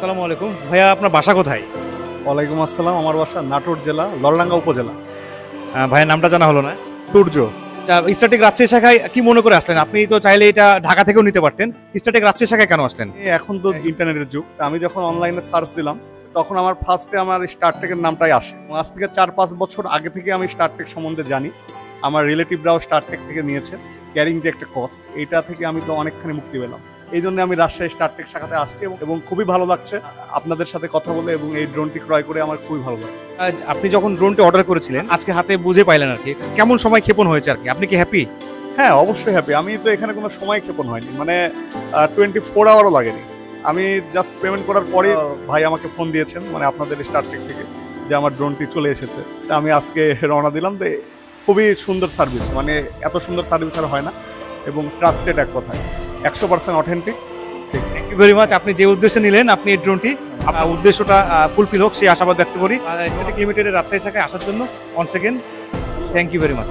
আসসালামু আলাইকুম ভাইয়া, আপনার বাসা কোথায়? ওয়ালাইকুম আসসালাম। আমার বাসা নাটোর জেলা ললডাঙ্গা উপজেলা। ভাইয়ের নামটা জানা হলো না। সূর্য। আচ্ছা, স্ট্যাটিক রাজশাহী শাখায় কি মনে করে আসলেন? আপনি তো চাইলে এটা ঢাকা থেকেও নিতে পারতেন। স্ট্যাটিক রাজশাহী শাখায় কেন আসলেন? এখন তো ইন্টারনেটের যুগ, আমি যখন অনলাইনে সার্চ দিলাম তখন আমার ফার্স্টে আমার স্টারটেকের নামটাই আসে। এবং আজ থেকে 4-5 বছর আগে থেকে আমি স্টারটেক সম্বন্ধে জানি। আমার রিলেটিভরাও স্টারটেক থেকে নিয়েছে। ক্যারিং যে একটা কস্ট, এইটা থেকে আমি তো অনেকখানি মুক্তি পেলাম। এই জন্য আমি রাজশাহী স্টারটেক শাখাতে আসছি এবং খুবই ভালো লাগছে আপনাদের সাথে কথা বলে, এবং এই ড্রোনটি ক্রয় করে আমার খুবই ভালো লাগছে। আপনি যখন ড্রোনটি অর্ডার করেছিলেন, আজকে হাতে বুঝে পাইলেন আর কি, কেমন সময় ক্ষেপণ হয়েছে আর কি, আপনি কি হ্যাপি? হ্যাঁ, অবশ্যই হ্যাপি। আমি তো এখানে কোনো সময় ক্ষেপণ হয়নি, মানে 24 আওয়ারও লাগেনি। আমি জাস্ট পেমেন্ট করার পরে ভাই আমাকে ফোন দিয়েছেন, মানে আপনাদের স্টারটেক থেকে, যে আমার ড্রোনটি চলে এসেছে। তা আমি আজকে রওনা দিলাম। তো খুবই সুন্দর সার্ভিস, মানে এত সুন্দর সার্ভিস আর হয় না, এবং ট্রাস্টেড এক কথায় 100% authentic. Thank you very much. আপনি যে উদ্দেশ্যে নিলেন, আপনি এই ড্রোনটি, আপনার উদ্দেশ্যটা ফুলফিল হোক সেই আশাবাদ ব্যক্ত করি। স্ট্যাটিক লিমিটেডের রাজশাহী শাখায় আসার জন্য on second thank you very much.